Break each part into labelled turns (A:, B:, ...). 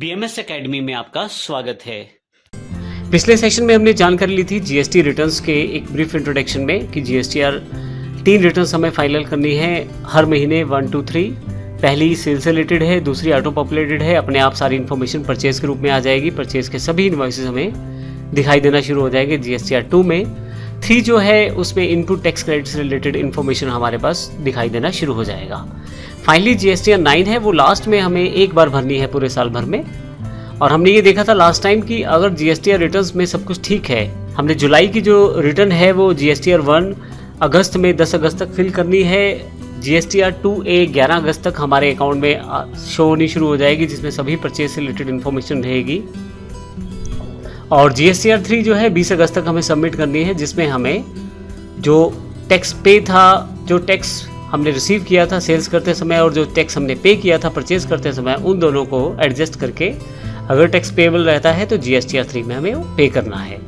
A: BMS academy में आपका स्वागत है।
B: पिछले सेशन में हमने जानकारी ली थी जीएसटी रिटर्न्स के एक ब्रीफ इंट्रोडक्शन में कि जीएसटीआर 3 रिटर्न्स हमें फाइनल करनी है हर महीने 1, 2, 3। पहली सेल्स से रिलेटेड है, दूसरी ऑटो पॉपुलेटेड है। अपने आप सारी इन्फॉर्मेशन परचेज के रूप में आ जाएगी। परचेज के सभी इनवॉइसेस हमें दिखाई देना शुरू हो जाएंगे जीएसटीआर 2 में। 3 जो है उसमें इनपुट टैक्स क्रेडिट से रिलेटेड इन्फॉर्मेशन हमारे पास दिखाई देना शुरू हो जाएगा। फाइनली जीएसटीआर 9 है, वो लास्ट में हमें एक बार भरनी है पूरे साल भर में। और हमने ये देखा था लास्ट टाइम कि अगर जीएसटीआर रिटर्न्स में सब कुछ ठीक है, हमने जुलाई की जो रिटर्न है वो जीएसटीआर 1 अगस्त में 10 अगस्त तक फिल करनी है। जीएसटीआर 2A 11 अगस्त तक हमारे अकाउंट में शो होनी शुरू हो जाएगी, जिसमें सभी परचेज से रिलेटेड इन्फॉर्मेशन रहेगी। और जीएसटीआर 3 जो है 20 अगस्त तक हमें सबमिट करनी है, जिसमें हमें जो टैक्स पे था, जो टैक्स हमने रिसीव किया था सेल्स करते समय और जो टैक्स हमने पे किया था परचेज करते समय, उन दोनों को एडजस्ट करके अगर टैक्स पेएबल रहता है तो जीएसटीआर 3 में हमें वो पे करना है।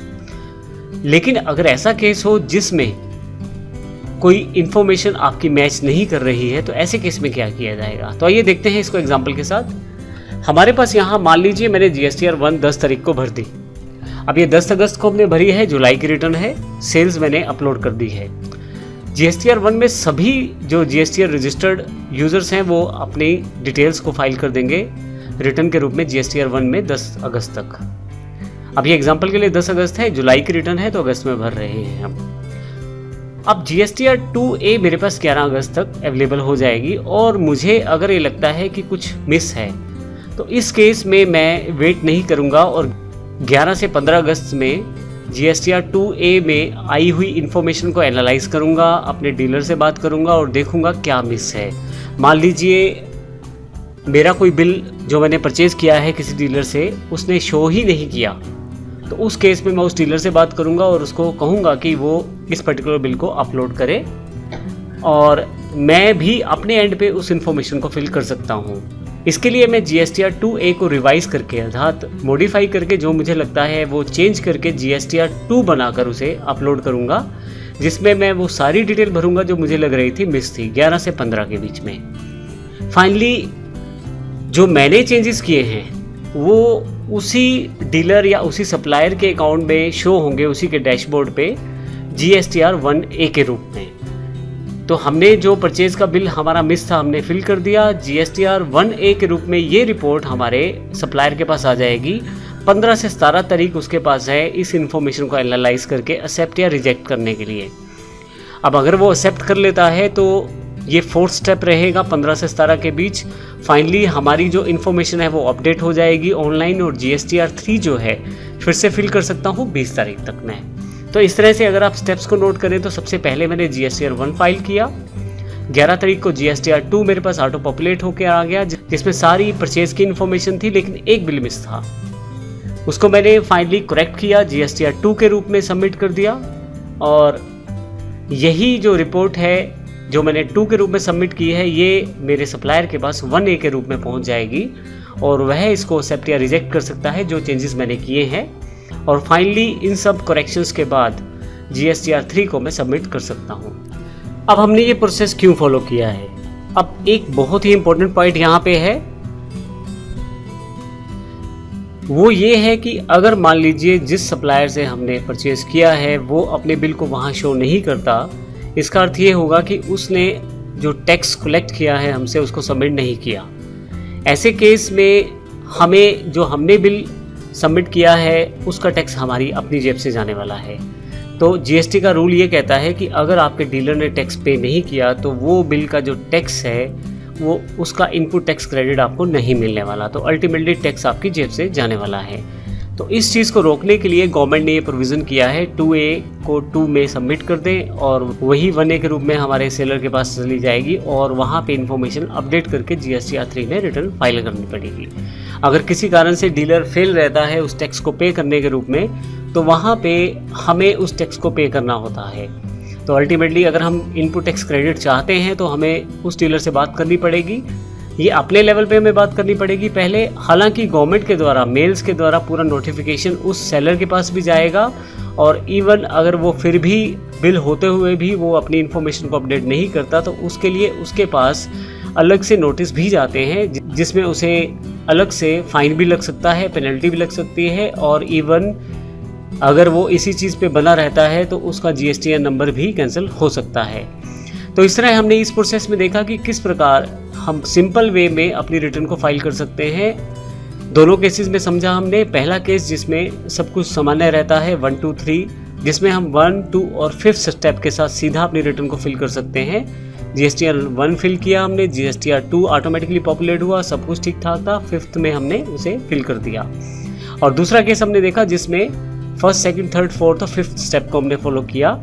B: लेकिन अगर ऐसा केस हो जिसमें कोई इन्फॉर्मेशन आपकी मैच नहीं कर रही है, तो ऐसे केस में क्या किया जाएगा, तो आइए देखते हैं इसको एग्जांपल के साथ। हमारे पास यहाँ मान लीजिए मैंने जीएसटीआर 1 10 तारीख को भर दी। अब ये 10 अगस्त को हमने भरी है, जुलाई की रिटर्न है, सेल्स मैंने अपलोड कर दी है। जीएसटीआर 1 में सभी जो जीएसटीआर रजिस्टर्ड यूजर्स हैं वो अपनी डिटेल्स को फाइल कर देंगे रिटर्न के रूप में जीएसटीआर 1 में 10 अगस्त तक। अब ये एग्जांपल के लिए 10 अगस्त है, जुलाई की रिटर्न है तो अगस्त में भर रहे हैं हम। अब जीएसटीआर 2A मेरे पास 11 अगस्त तक अवेलेबल हो जाएगी और मुझे अगर ये लगता है कि कुछ मिस है तो इस केस में मैं वेट नहीं करूंगा और 11 से 15 अगस्त में जीएसटीआर 2A में आई हुई इन्फॉर्मेशन को एनालाइज करूंगा, अपने डीलर से बात करूंगा और देखूंगा क्या मिस है। मान लीजिए मेरा कोई बिल जो मैंने परचेज किया है किसी डीलर से, उसने शो ही नहीं किया, तो उस केस में मैं उस डीलर से बात करूंगा और उसको कहूंगा कि वो इस पर्टिकुलर बिल को अपलोड करे और मैं भी अपने एंड पे उस इन्फॉर्मेशन को फिल कर सकता हूँ। इसके लिए मैं जीएसटीआर 2A को रिवाइज करके अर्थात मॉडिफाई करके जो मुझे लगता है वो चेंज करके जीएसटीआर 2 बनाकर उसे अपलोड करूंगा, जिसमें मैं वो सारी डिटेल भरूंगा जो मुझे लग रही थी मिस थी 11 से 15 के बीच में। फाइनली जो मैंने चेंजेस किए हैं वो उसी डीलर या उसी सप्लायर के अकाउंट में शो होंगे, उसी के डैशबोर्ड पे जीएसटीआर 1A के रूप में। तो हमने जो परचेज का बिल हमारा मिस था हमने फिल कर दिया, जीएसटीआर 1A के रूप में ये रिपोर्ट हमारे सप्लायर के पास आ जाएगी। 15 से 17 तारीख उसके पास है इस इन्फॉर्मेशन को एनालाइज करके एक्सेप्ट या रिजेक्ट करने के लिए। अब अगर वो एक्सेप्ट कर लेता है तो ये 4th स्टेप रहेगा 15 से 17 के बीच। फाइनली हमारी जो इन्फॉर्मेशन है वो अपडेट हो जाएगी ऑनलाइन और जीएसटीआर 3 जो है फिर से फिल कर सकता हूँ 20 तारीख तक मैं। तो इस तरह से अगर आप स्टेप्स को नोट करें तो सबसे पहले मैंने जीएसटीआर 1 फाइल किया। 11 तारीख को जीएसटीआर 2 मेरे पास ऑटो पॉपुलेट होकर आ गया, जिसमें सारी परचेज की इन्फॉर्मेशन थी, लेकिन एक बिल मिस था। उसको मैंने फाइनली करेक्ट किया, जीएसटीआर 2 के रूप में सबमिट कर दिया और यही जो रिपोर्ट है जो मैंने 2 के रूप में सबमिट की है ये मेरे सप्लायर के पास 1A के रूप में पहुंच जाएगी और वह इसको एक्सेप्ट या रिजेक्ट कर सकता है जो चेंजेस मैंने किए हैं। और फाइनली इन सब करेक्शंस के बाद जीएसटीआर 3 को मैं सबमिट कर सकता हूं। अब हमने ये प्रोसेस क्यों फॉलो किया है? अब एक बहुत ही इंपॉर्टेंट पॉइंट यहाँ पे है, वो ये है कि अगर मान लीजिए जिस सप्लायर से हमने परचेज किया है वो अपने बिल को वहाँ शो नहीं करता, इसका अर्थ ये होगा कि उसने जो टैक्स कलेक्ट किया है हमसे उसको सबमिट नहीं किया। ऐसे केस में हमें जो हमने बिल सबमिट किया है उसका टैक्स हमारी अपनी जेब से जाने वाला है। तो जीएसटी का रूल ये कहता है कि अगर आपके डीलर ने टैक्स पे नहीं किया तो वो बिल का जो टैक्स है वो उसका इनपुट टैक्स क्रेडिट आपको नहीं मिलने वाला, तो अल्टीमेटली टैक्स आपकी जेब से जाने वाला है। तो इस चीज़ को रोकने के लिए गवर्नमेंट ने ये प्रोविज़न किया है 2A को 2 में सबमिट कर दें और वही 1A के रूप में हमारे सेलर के पास चली जाएगी और वहाँ पे इन्फॉर्मेशन अपडेट करके जीएसटीआर 3 में रिटर्न फाइल करनी पड़ेगी। अगर किसी कारण से डीलर फेल रहता है उस टैक्स को पे करने के रूप में, तो वहाँ पे हमें उस टैक्स को पे करना होता है। तो अल्टीमेटली अगर हम इनपुट टैक्स क्रेडिट चाहते हैं तो हमें उस डीलर से बात करनी पड़ेगी। ये अपने लेवल पे हमें बात करनी पड़ेगी पहले। हालांकि गवर्नमेंट के द्वारा मेल्स के द्वारा पूरा नोटिफिकेशन उस सेलर के पास भी जाएगा और इवन अगर वो फिर भी बिल होते हुए भी वो अपनी इन्फॉर्मेशन को अपडेट नहीं करता तो उसके लिए उसके पास अलग से नोटिस भी जाते हैं जिसमें उसे अलग से फाइन भी लग सकता है, पेनल्टी भी लग सकती है, और इवन अगर वो इसी चीज़ पे बना रहता है तो उसका GSTN नंबर भी कैंसिल हो सकता है। तो इस तरह हमने इस प्रोसेस में देखा कि किस प्रकार हम सिंपल वे में अपनी रिटर्न को फाइल कर सकते हैं। दोनों केसेस में समझा हमने। पहला केस जिसमें सब कुछ सामान्य रहता है 1, 2, 3, जिसमें हम 1, 2 और 5th स्टेप के साथ सीधा अपनी रिटर्न को फिल कर सकते हैं। GSTR 1 फिल किया हमने, GSTR 2 ऑटोमेटिकली पॉपुलेट हुआ, सब कुछ ठीक ठाक था, 5th में हमने उसे फिल कर दिया। और दूसरा केस हमने देखा जिसमें 1st, 2nd, 3rd, 4th और 5th स्टेप को हमने फॉलो किया।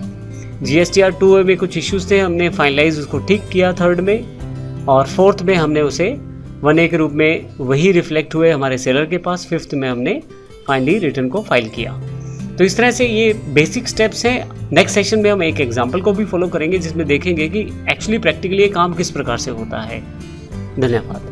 B: GSTR 2 में कुछ इश्यूज थे, हमने फाइनलाइज उसको ठीक किया 3rd में, और 4th में हमने उसे 1A के रूप में वही रिफ्लेक्ट हुए हमारे सेलर के पास। 5th में हमने फाइनली रिटर्न को फाइल किया। तो इस तरह से ये बेसिक स्टेप्स हैं। नेक्स्ट सेशन में हम एक एग्जांपल को भी फॉलो करेंगे जिसमें देखेंगे कि एक्चुअली प्रैक्टिकली ये काम किस प्रकार से होता है। धन्यवाद।